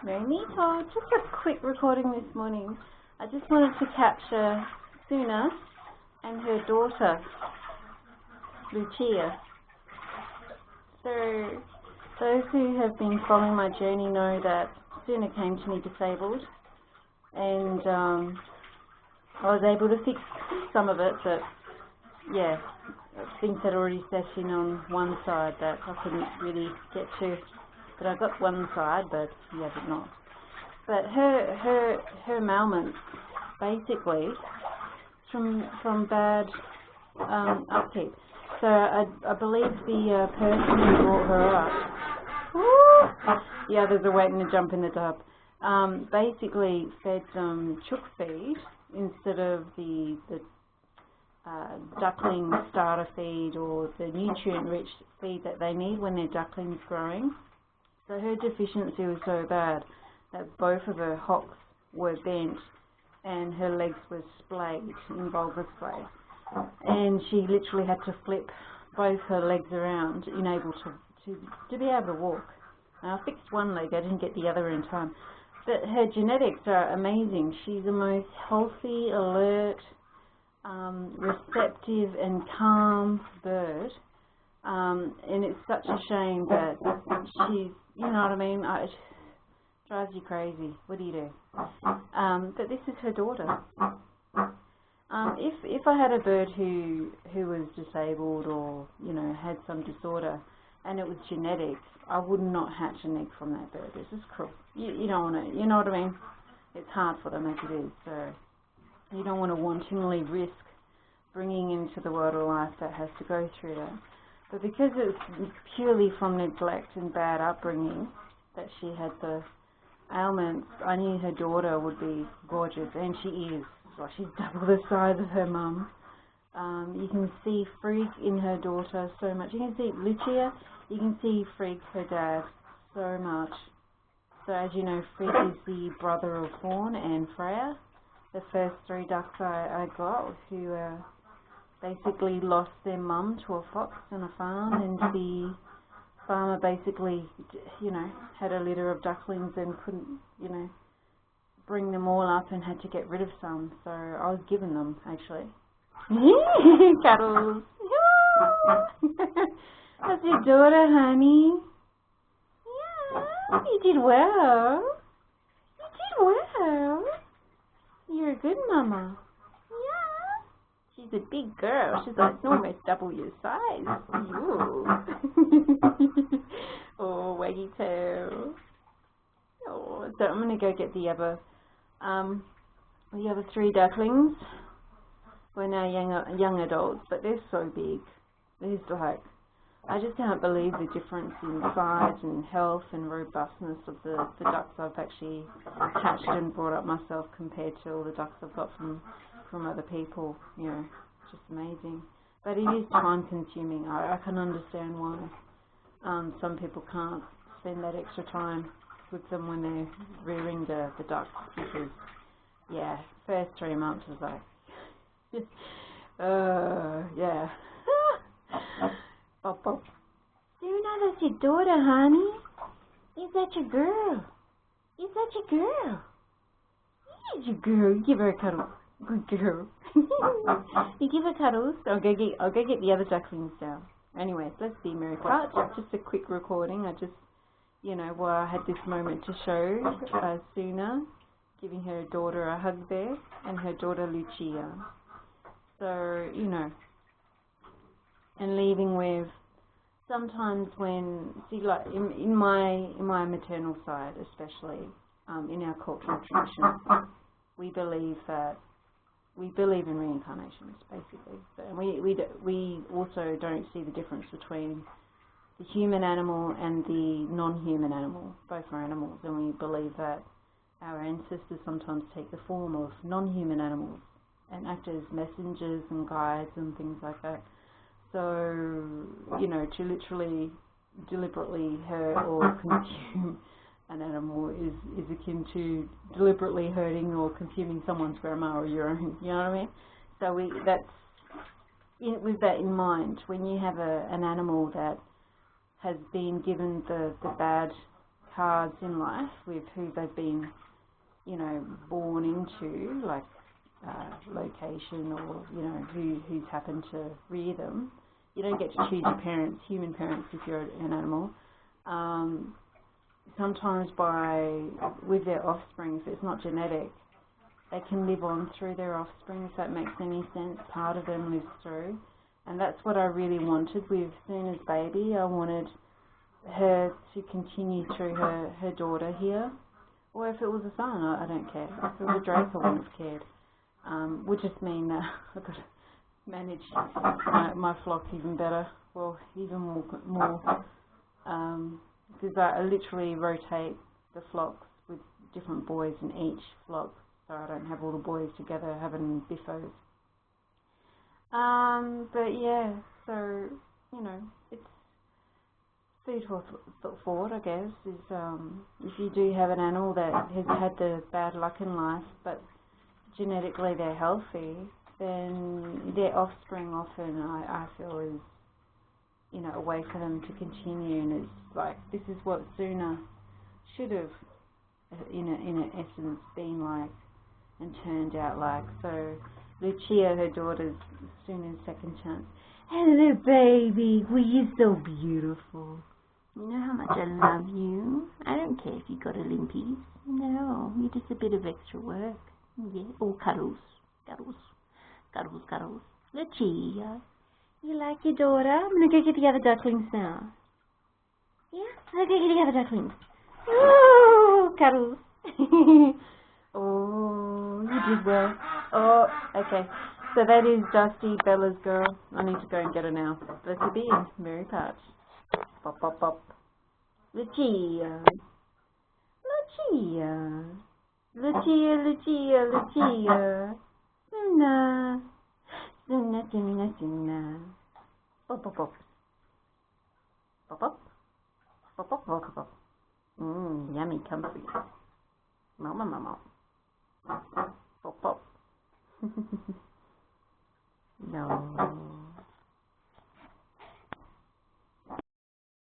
Very neat. Just a quick recording this morning. I just wanted to capture Sunna and her daughter, Lucia. So, those who have been following my journey know that Sunna came to me disabled, and I was able to fix some of it, but yeah, things had already set in on one side that I couldn't really get to. But I got one side, but yeah, but not. But her ailments basically from bad upkeep. So I believe the person who brought her up, the others are waiting to jump in the tub. Basically fed them chook feed instead of the duckling starter feed or the nutrient-rich feed that they need when their duckling's growing. So her deficiency was so bad that both of her hocks were bent and her legs were splayed in vulgar splay. And she literally had to flip both her legs around to be able to walk. Now, I fixed one leg, I didn't get the other in time. But her genetics are amazing. She's the most healthy, alert, receptive and calm bird. And it's such a shame that she's, you know what I mean, it drives you crazy. What do you do? But this is her daughter. If I had a bird who was disabled or, you know, had some disorder and it was genetic, I would not hatch an egg from that bird. This is cruel. You don't want to, you know what I mean? It's hard for them as it is, so you don't want to wantonly risk bringing into the world a life that has to go through that. But because it's purely from neglect and bad upbringing that she had the ailments, I knew her daughter would be gorgeous, and she is. Well, she's double the size of her mum. You can see Freak in her daughter so much. You can see Lucia, you can see Freak, her dad, so much. So as you know, Freak is the brother of Fawn and Freya, the first three ducks I got, who basically lost their mum to a fox on a farm, and the farmer basically, you know, had a litter of ducklings and couldn't, you know, bring them all up and had to get rid of some. So I was given them, actually. Cuddles. That's your daughter, honey. Yeah, you did well. You did well. You're a good mama. She's a big girl. She's like almost double your size. Ooh. Oh, waggy tail. Oh, so I'm gonna go get the other three ducklings. We're now young adults, but they're so big. There's like, I just can't believe the difference in size and health and robustness of the ducks I've actually hatched and brought up myself compared to all the ducks I've got from other people. You know, it's just amazing. But it is time consuming. I can understand why some people can't spend that extra time with them when they're rearing the ducks, because yeah, first 3 months is like yeah. Pop pop. Sunna, that's your daughter, honey. Is that your girl? Is that your girl? Is your girl? Give her a cuddle. Good girl. You give her cuddles. I'll go get the other ducklings down. Anyways, let's be merry. Just a quick recording. I just, you know, where I had this moment to show Sunna giving her daughter a hug there, and her daughter Lucia. So, you know, and leaving with, sometimes when, see, like in my maternal side especially, in our cultural tradition, we believe in reincarnations, basically. So, and we also don't see the difference between the human animal and the non-human animal. Both are animals, and we believe that our ancestors sometimes take the form of non-human animals and act as messengers and guides and things like that. So, you know, to literally deliberately hurt or consume an animal is akin to deliberately hurting or consuming someone's grandma or your own, you know what I mean? So with that in mind, when you have an animal that has been given the bad cards in life with who they've been, you know, born into, like location, or, you know, who's happened to rear them. You don't get to choose your parents, human parents, if you're an animal. Sometimes with their offspring, if it's not genetic, they can live on through their offspring, if that makes any sense. Part of them lives through. And that's what I really wanted with Sunna's baby. I wanted her to continue through her daughter here. Or if it was a son, I don't care. If it was a drake, I wouldn't have cared. Would just mean that I've got to manage my flock even better. Well, even more. Because I literally rotate the flocks with different boys in each flock, so I don't have all the boys together having biffos. But yeah, so, you know, it's food for thought, I guess, is if you do have an animal that has had the bad luck in life, but genetically they're healthy, then their offspring often, I feel, is, you know, a way for them to continue. And it's like, this is what Sunna should have, in an essence, been like and turned out like. So Lucia, her daughter's Sunna's second chance. Hello, baby. Well, you're so beautiful. You know how much I love you. I don't care if you got a limpy. No, you're just a bit of extra work. Yeah, all cuddles. Cuddles. Cuddles, cuddles. Lucia, you like your daughter? I'm going to go get the other ducklings now. Yeah? I'll go get the other ducklings. Oh, cuddles. Oh, you did well. Oh, okay. So that is Dusty, Bella's girl. I need to go and get her now. Bless her being very parched. Pop, pop, pop. Lucia. Lucia. Lucia, Lucia, Lucia. Sunna. Sunna, Sunna, Sunna. Pop, pop, pop. Pop, pop. Pop, pop, pop, pop. Yummy, comfy. Mama, mama. Pop, pop.